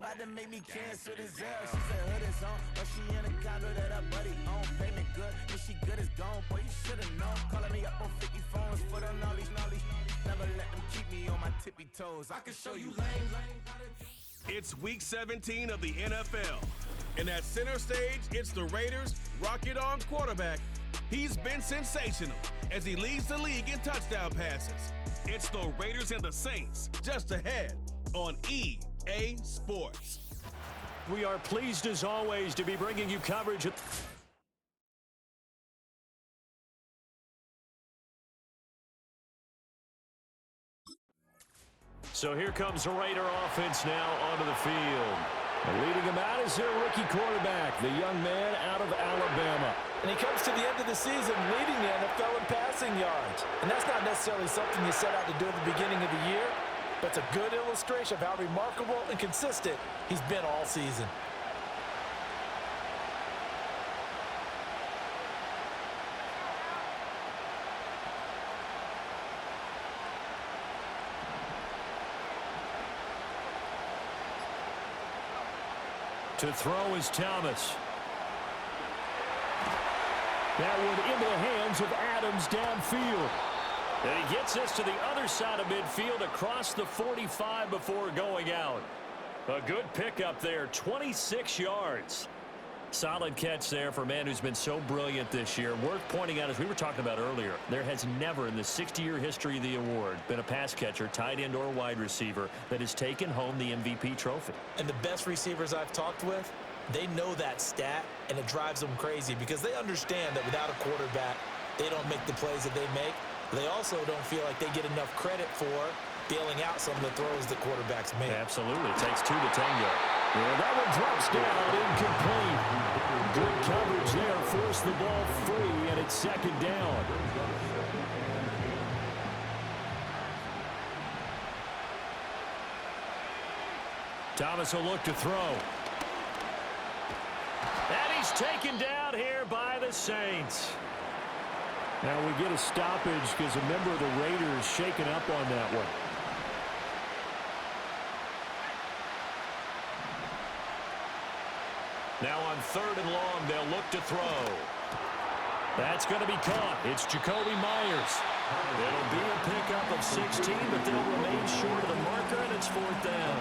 About to make me cancel this L. She said hood is on, but she in a condo that her buddy own. Payment good, and she good as gone. Boy, you should've known. Calling me up on 50 phones, foot on all these. Never let them keep me on my tippy toes. I can show you lame. It's week 17 of the NFL. And at center stage, it's the Raiders' rocket arm quarterback. He's been sensational as he leads the league in touchdown passes. It's the Raiders and the Saints, just ahead on EA Sports. We are pleased as always to be bringing you coverage. So here comes the Raider offense now onto the field. And leading him out is their rookie quarterback, the young man out of Alabama. And he comes to the end of the season leading the NFL in passing yards. And that's not necessarily something you set out to do at the beginning of the year, but it's a good illustration of how remarkable and consistent he's been all season. To throw is Thomas. That one into the hands of Adams downfield. And he gets us to the other side of midfield across the 45 before going out. A good pickup there, 26 yards. Solid catch there for a man who's been so brilliant this year. Worth pointing out, as we were talking about earlier, there has never in the 60-year history of the award been a pass catcher, tight end, or wide receiver that has taken home the MVP trophy. And the best receivers I've talked with, they know that stat, and it drives them crazy because they understand that without a quarterback, they don't make the plays that they make. They also don't feel like they get enough credit for bailing out some of the throws that quarterbacks make. Absolutely. It takes two to tango. Yeah, that one drops down, incomplete. Good coverage there, forced the ball free, and it's second down. Thomas will look to throw. And he's taken down here by the Saints. Now we get a stoppage because a member of the Raiders shaken up on that one. Now on 3rd and long, they'll look to throw. That's going to be caught. It's Jacoby Myers. It'll be a pickup of 16, but they'll remain short of the marker, and it's 4th down.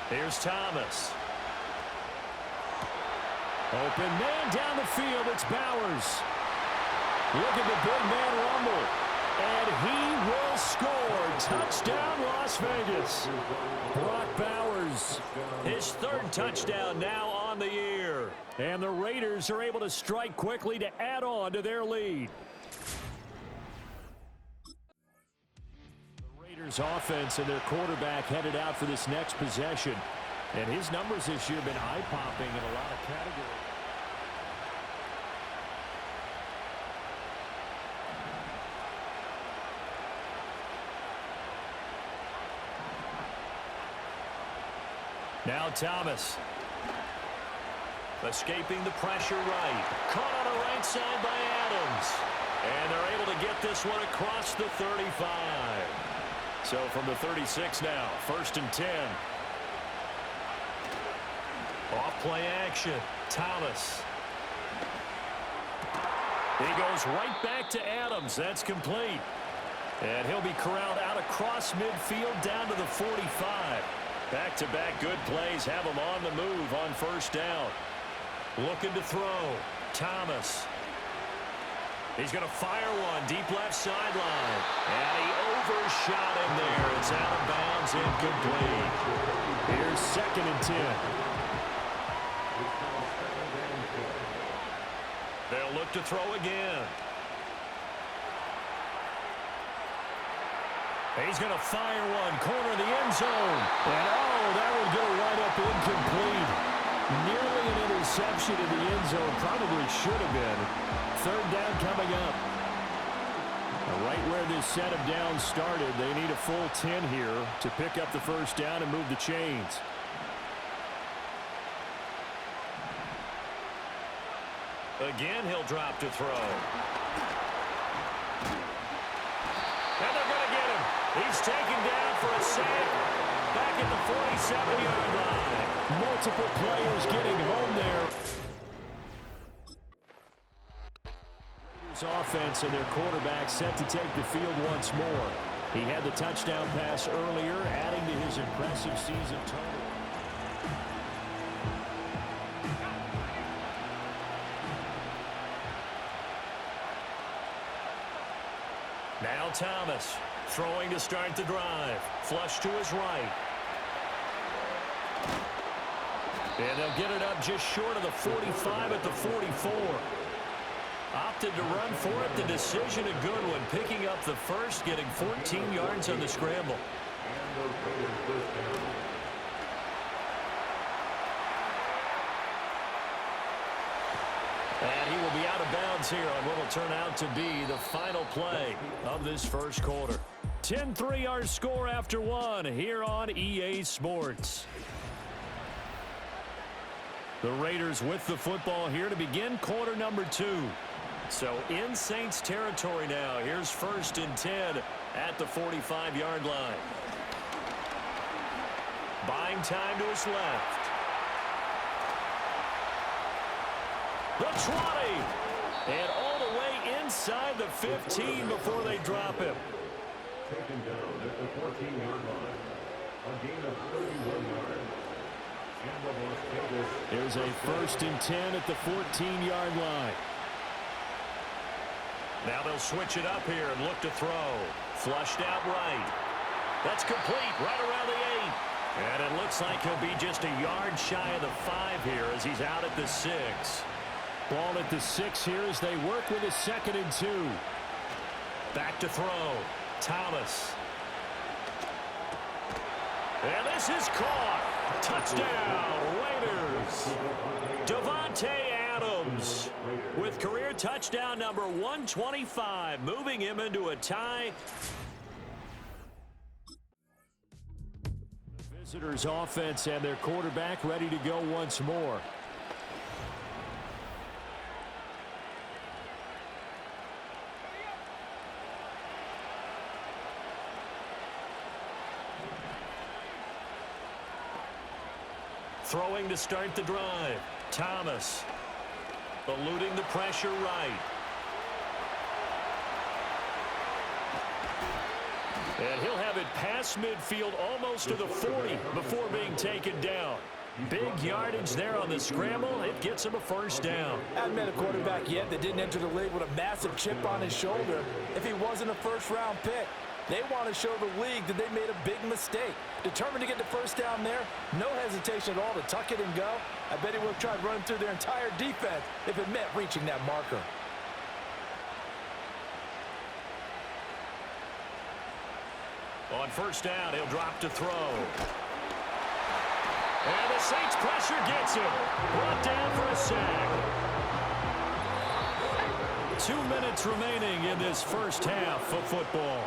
Here's Thomas. Open man down the field. It's Bowers. Look at the big man rumble. And he will score. Touchdown, Las Vegas. Brock Bowers. His 3rd touchdown now on the year. And the Raiders are able to strike quickly to add on to their lead. Offense and their quarterback headed out for this next possession. And his numbers this year have been eye-popping in a lot of categories. Now Thomas. Escaping the pressure right. Caught on the right side by Adams. And they're able to get this one across the 35. So from the 36 now, 1st and 10. Off play action. Thomas. He goes right back to Adams. That's complete. And he'll be corralled out across midfield down to the 45. Back-to-back good plays have him on the move on 1st down. Looking to throw. Thomas. He's going to fire one deep left sideline. And he overshot him there. It's out of bounds, incomplete. Here's 2nd and 10. They'll look to throw again. He's going to fire one, corner of the end zone. And, oh, that would go right up incomplete. Nearly reception in the end zone. Probably should have been. Third down coming up. Right where this set of downs started, they need a full 10 here to pick up the first down and move the chains. Again, he'll drop to throw. And they're going to get him. He's taken down for a sack back at the 47-yard line. Multiple players getting home there. Offense and their quarterback set to take the field once more. He had the touchdown pass earlier, adding to his impressive season total. Now Thomas throwing to start the drive. Flush to his right. And they'll get it up just short of the 45 at the 44. Opted to run for it. The decision a good one. Picking up the first, getting 14 yards on the scramble. And he will be out of bounds here on what will turn out to be the final play of this first quarter. 10-3 our score after one here on EA Sports. The Raiders with the football here to begin quarter number 2. So in Saints territory now. Here's 1st and 10 at the 45-yard line. Buying time to his left. The 20. And all the way inside the 15 before they drop him. Taken down at the 14-yard line. A gain of 31 yards. There's a 1st and 10 at the 14-yard line. Now they'll switch it up here and look to throw. Flushed out right. That's complete right around the 8. And it looks like he'll be just a yard shy of the 5 here as he's out at the 6. Ball at the 6 here as they work with a 2nd and 2. Back to throw. Thomas. And this is caught. Touchdown, Raiders. Davante Adams with career touchdown number 125, moving him into a tie. The visitors' offense and their quarterback ready to go once more. Throwing to start the drive. Thomas eluding the pressure right. And he'll have it past midfield almost to the 40 before being taken down. Big yardage there on the scramble. It gets him a first down. I haven't met a quarterback yet that didn't enter the league with a massive chip on his shoulder if he wasn't a first-round pick. They want to show the league that they made a big mistake. Determined to get the first down there, no hesitation at all to tuck it and go. I bet he would have tried running through their entire defense if it meant reaching that marker. On first down, he'll drop to throw. And the Saints pressure gets him. Brought down for a sack. 2 minutes remaining in this first half of football.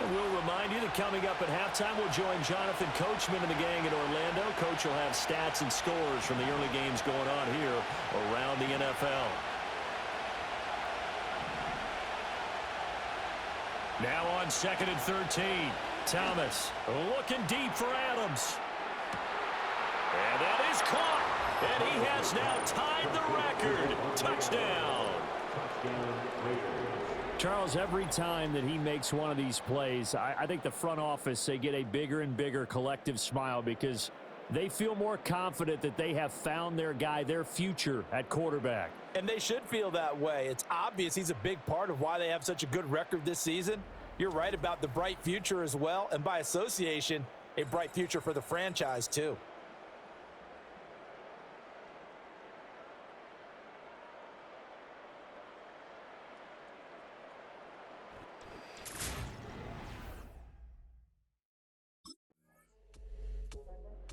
And we'll remind you that coming up at halftime, we'll join Jonathan Coachman and the gang in Orlando. Coach will have stats and scores from the early games going on here around the NFL. Now on 2nd and 13. Thomas looking deep for Adams. And that is caught. And he has now tied the record. Touchdown. Charles, every time that he makes one of these plays, I think the front office, they get a bigger and bigger collective smile because they feel more confident that they have found their guy, their future at quarterback. And they should feel that way. It's obvious he's a big part of why they have such a good record this season. You're right about the bright future as well, and by association, a bright future for the franchise too.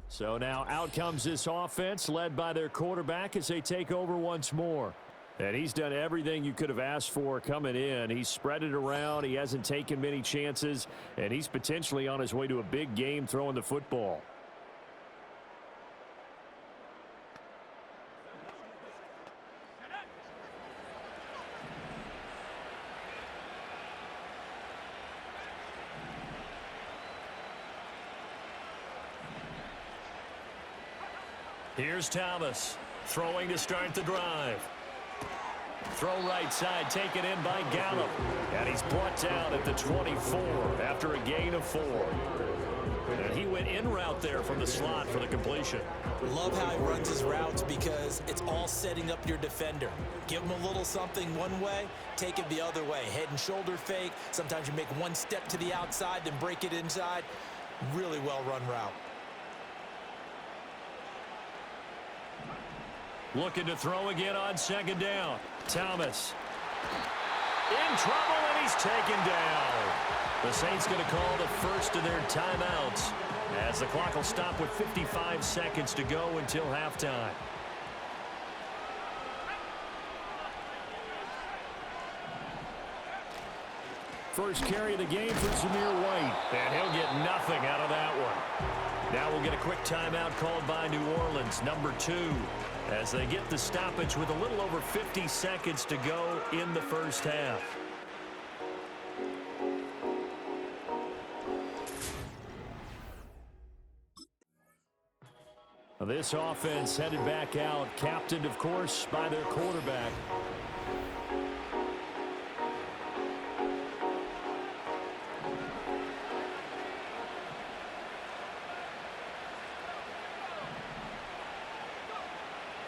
So now out comes this offense led by their quarterback as they take over once more. And he's done everything you could have asked for coming in. He's spread it around. He hasn't taken many chances. And he's potentially on his way to a big game throwing the football. Here's Thomas throwing to start the drive. Throw right side taken in by Gallup. And he's brought down at the 24 after a gain of 4. And he went in route there from the slot for the completion. Love how he runs his routes because it's all setting up your defender. Give him a little something one way, take it the other way. Head and shoulder fake. Sometimes you make one step to the outside, then break it inside. Really well run route. Looking to throw again on second down. Thomas in trouble, and he's taken down. The Saints going to call the first of their timeouts as the clock will stop with 55 seconds to go until halftime. First carry of the game for Zamir White, and he'll get nothing out of that one. Now we'll get a quick timeout called by New Orleans, number 2. As they get the stoppage with a little over 50 seconds to go in the first half. This offense headed back out, captained, of course, by their quarterback.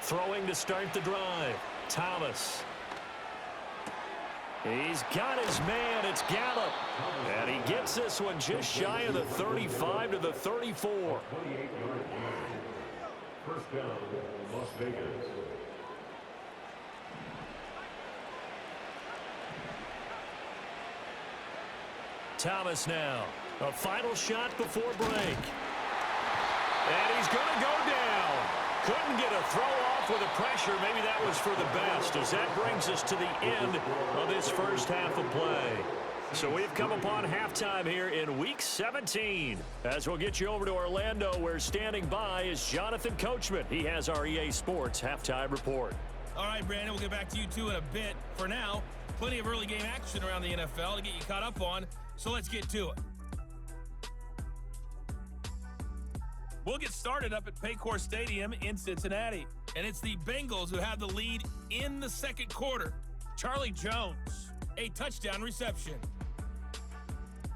Throwing to start the drive. Thomas. He's got his man. It's Gallup. And he gets this one just shy of the 35 to the 34. 28-yard line. First down, Las Vegas. Thomas now. A final shot before break. And he's going to go down. Couldn't get a throw off with the pressure. Maybe that was for the best, as that brings us to the end of this first half of play. So we've come upon halftime here in Week 17. As we'll get you over to Orlando, where standing by is Jonathan Coachman. He has our EA Sports halftime report. All right, Brandon, we'll get back to you two in a bit. For now, plenty of early game action around the NFL to get you caught up on, so let's get to it. We'll get started up at Paycor Stadium in Cincinnati. And it's the Bengals who have the lead in the second quarter. Charlie Jones, a touchdown reception.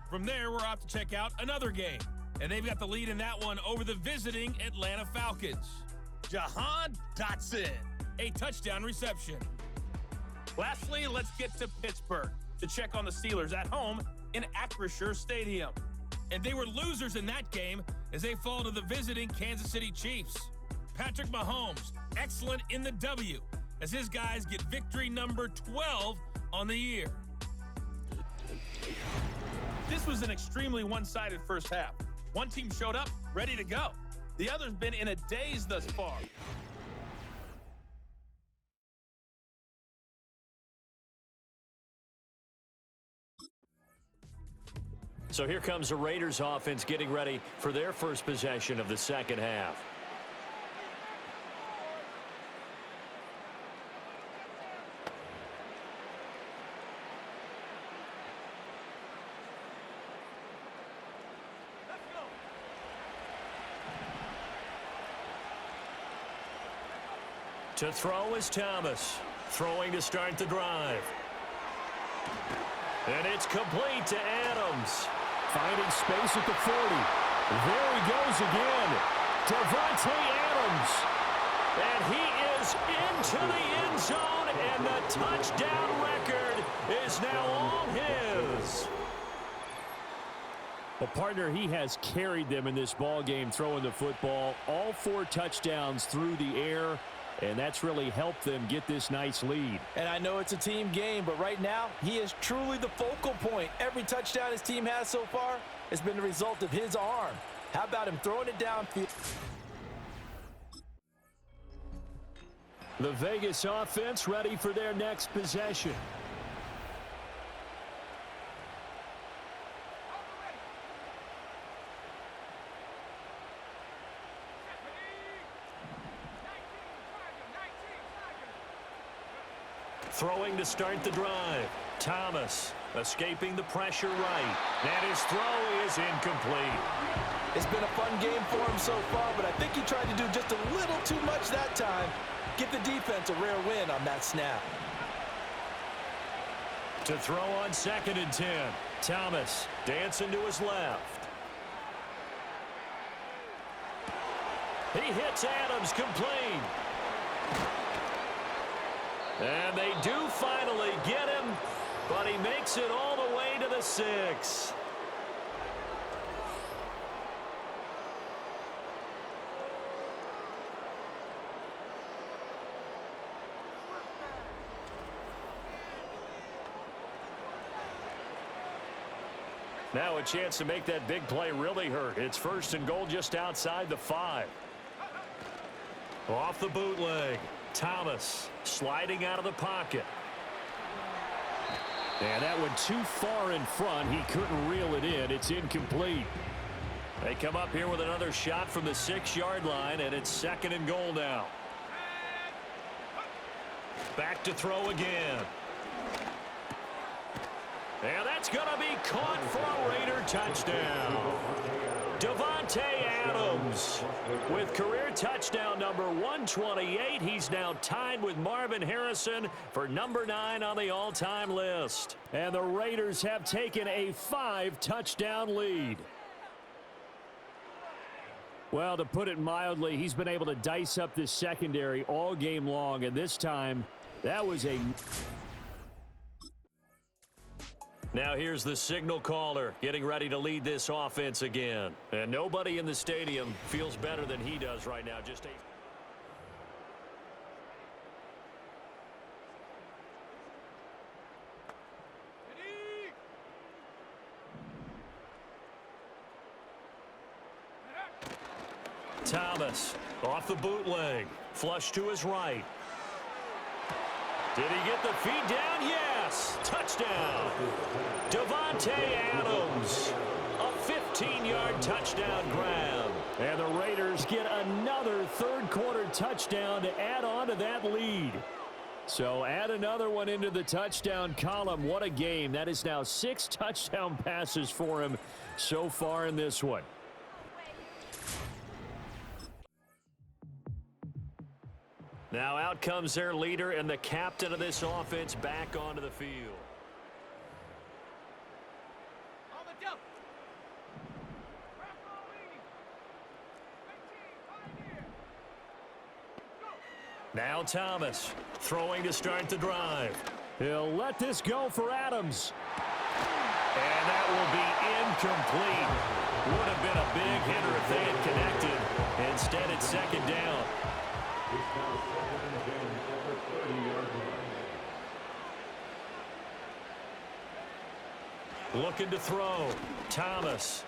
From there, we're off to check out another game. And they've got the lead in that one over the visiting Atlanta Falcons. Jahan Dotson, a touchdown reception. Lastly, let's get to Pittsburgh to check on the Steelers at home in Acrisure Stadium. And they were losers in that game as they fall to the visiting Kansas City Chiefs. Patrick Mahomes, excellent in the W, as his guys get victory number 12 on the year. This was an extremely one-sided first half. One team showed up, ready to go. The other's been in a daze thus far. So here comes the Raiders offense getting ready for their first possession of the second half. To throw is Thomas. Throwing to start the drive. And it's complete to Adams. Finding space at the 40. There he goes again. Devontae Adams. And he is into the end zone, and the touchdown record is now all his. A partner, he has carried them in this ball game throwing the football. All 4 touchdowns through the air. And that's really helped them get this nice lead. And I know it's a team game, but right now, he is truly the focal point. Every touchdown his team has so far has been the result of his arm. How about him throwing it downfield? The Vegas offense ready for their next possession. Throwing to start the drive. Thomas escaping the pressure right. And his throw is incomplete. It's been a fun game for him so far, but I think he tried to do just a little too much that time. Give the defense a rare win on that snap. To throw on 2nd and 10. Thomas dancing to his left. He hits Adams complete. And they do finally get him, but he makes it all the way to the 6. Now a chance to make that big play really hurt. It's 1st and goal just outside the 5. Off the bootleg. Thomas sliding out of the pocket. And that went too far in front. He couldn't reel it in. It's incomplete. They come up here with another shot from the 6-yard line, and it's 2nd and goal now. Back to throw again. And that's going to be caught for a Raider touchdown. Davante Adams with career touchdown number 128. He's now tied with Marvin Harrison for number 9 on the all-time list. And the Raiders have taken a 5-touchdown lead. Well, to put it mildly, he's been able to dice up this secondary all game long, and this time that was a... Now here's the signal caller getting ready to lead this offense again. And nobody in the stadium feels better than he does right now. Just Thomas off the bootleg. Flush to his right. Did he get the feed down? Yes! Touchdown! Davante Adams. A 15-yard touchdown grab. And the Raiders get another third-quarter touchdown to add on to that lead. So add another one into the touchdown column. What a game. That is now 6 touchdown passes for him so far in this one. Now out comes their leader and the captain of this offense back onto the field. Now Thomas throwing to start the drive. He'll let this go for Adams. And that will be incomplete. Would have been a big hitter if they had connected. Instead, it's 2nd down. It's now 2nd and 10 at the 30-yard line. Looking to throw. Thomas.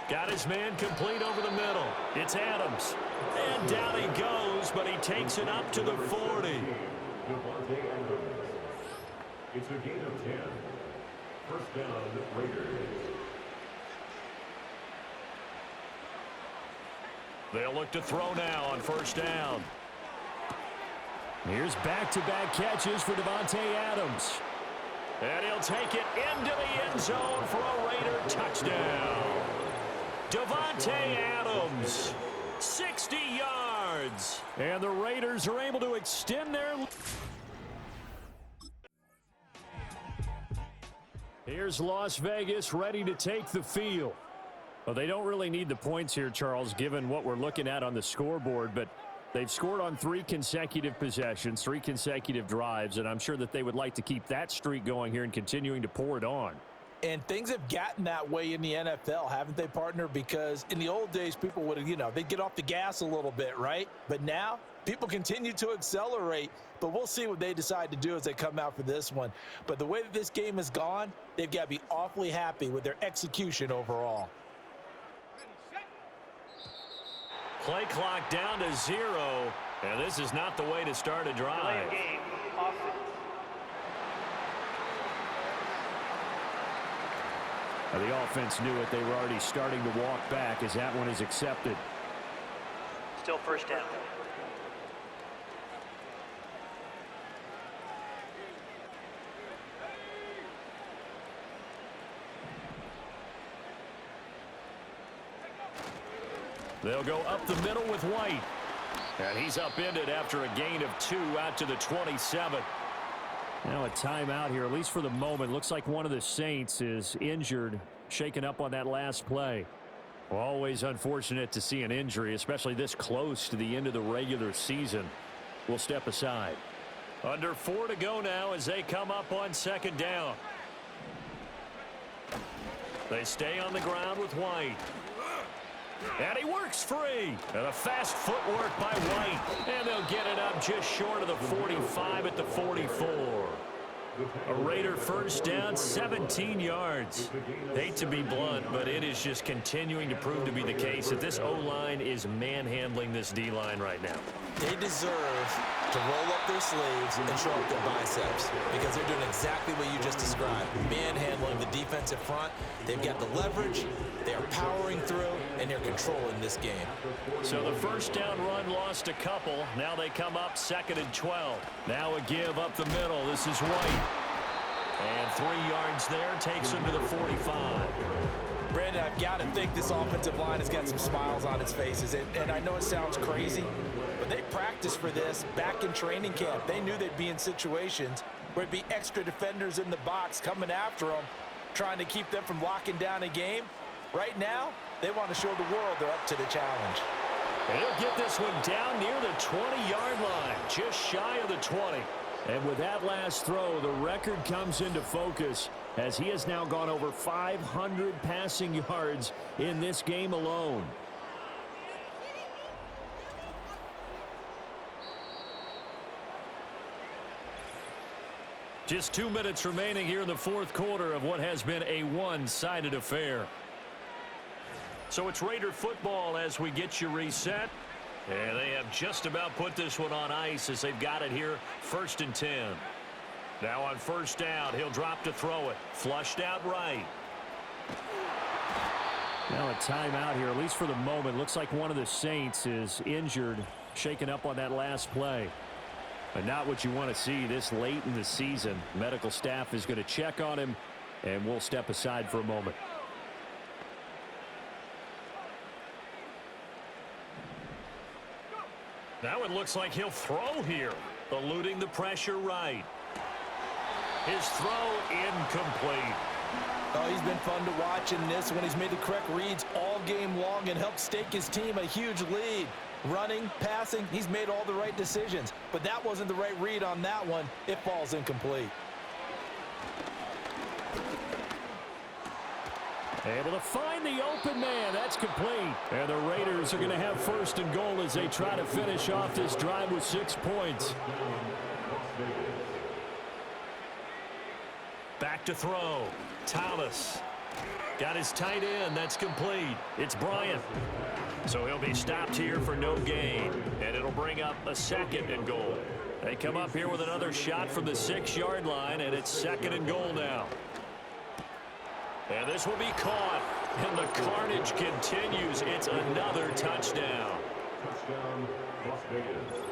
Got his man complete over the middle. It's Adams. And down he goes, but he takes it up to the 40. Davante Adams. It's a gain of 10. 1st down, Raiders. They'll look to throw now on 1st down. Here's back-to-back catches for Davante Adams. And he'll take it into the end zone for a Raider touchdown. Davante Adams, 60 yards. And the Raiders are able to extend their lead. Here's Las Vegas ready to take the field. Well, they don't really need the points here, Charles, given what we're looking at on the scoreboard, but they've scored on 3 consecutive possessions, 3 consecutive drives, and I'm sure that they would like to keep that streak going here and continuing to pour it on. And things have gotten that way in the NFL, haven't they, partner? Because in the old days, people would, they'd get off the gas a little bit, right? But now, people continue to accelerate. But we'll see what they decide to do as they come out for this one. But the way that this game has gone, they've got to be awfully happy with their execution overall. Set. play clock down to 0, and this is not the way to start a drive. The offense knew it. They were already starting to walk back as that one is accepted. Still first down. They'll go up the middle with White. And he's upended after a gain of 2 out to the 27. Now a timeout here, at least for the moment. Looks like one of the Saints is injured, shaken up on that last play. Always unfortunate to see an injury, especially this close to the end of the regular season. We'll step aside. Under 4 to go now as they come up on second down. They stay on the ground with White. And he works free. And a fast footwork by White. And they'll get it up just short of the 45 at the 44. A Raider first down, 17 yards. Hate to be blunt, but it is just continuing to prove to be the case that this O-line is manhandling this D-line right now. They deserve to roll up their sleeves and show up their biceps because they're doing exactly what you just described. Manhandling the defensive front. They've got the leverage, they're powering through, and they're controlling this game. So the first down run lost a couple. Now they come up 2nd and 12. Now a give up the middle. This is White. And 3 yards there takes him to the 45. Brandon, I've got to think this offensive line has got some smiles on its faces. And I know it sounds crazy, but they practiced for this back in training camp. They knew they'd be in situations where it'd be extra defenders in the box coming after them, trying to keep them from locking down a game. Right now, they want to show the world they're up to the challenge. He'll get this one down near the 20-yard line, just shy of the 20. And with that last throw, the record comes into focus as he has now gone over 500 passing yards in this game alone. Just 2 minutes remaining here in the fourth quarter of what has been a one-sided affair. So it's Raider football as we get you reset. And they have just about put this one on ice as they've got it here, 1st and 10. Now on first down, he'll drop to throw it. Flushed out right. Now a timeout here, at least for the moment. Looks like one of the Saints is injured, shaken up on that last play. But not what you want to see this late in the season. Medical staff is going to check on him, and we'll step aside for a moment. Now it looks like he'll throw here, eluding the pressure right. His throw incomplete. Oh, he's been fun to watch in this when he's made the correct reads all game long and helped stake his team a huge lead. Running, passing, he's made all the right decisions. But that wasn't the right read on that one. It falls incomplete. Able to find the open man. That's complete. And the Raiders are going to have 1st and goal as they try to finish off this drive with 6 points. Back to throw. Thomas. Got his tight end. That's complete. It's Bryant. So he'll be stopped here for no gain. And it'll bring up a 2nd and goal. They come up here with another shot from the 6-yard line, and it's 2nd and goal now. And this will be caught. And the carnage continues. It's another touchdown. Touchdown, Las Vegas.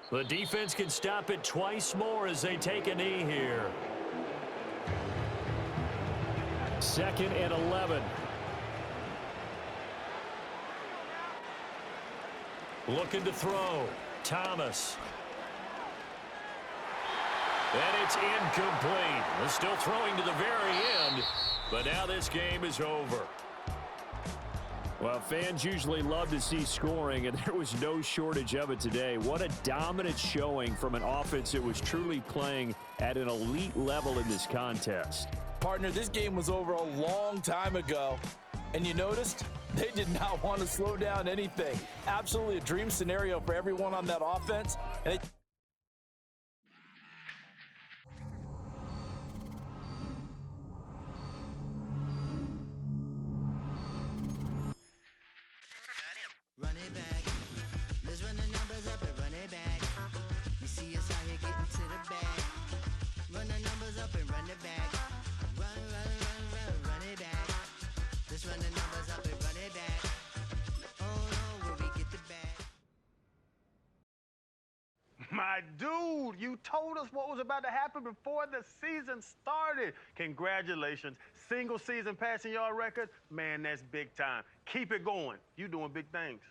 The defense can stop it twice more as they take a knee here. 2nd and 11. Looking to throw. Thomas. And it's incomplete. They're still throwing to the very end, but now this game is over. Well, fans usually love to see scoring, and there was no shortage of it today. What a dominant showing from an offense that was truly playing at an elite level in this contest. Partner, this game was over a long time ago, and you noticed they did not want to slow down anything. Absolutely a dream scenario for everyone on that offense. And Run it back. Let's run the numbers up and run it back. You see us out here getting to the bag. Run the numbers up and run it back. Run it back. Let's run the numbers up and run it back. Oh no, will we get the bag? My dude, you told us what was about to happen before the season started. Congratulations. Single season passing yard record, man, that's big time. Keep it going. You doing big things.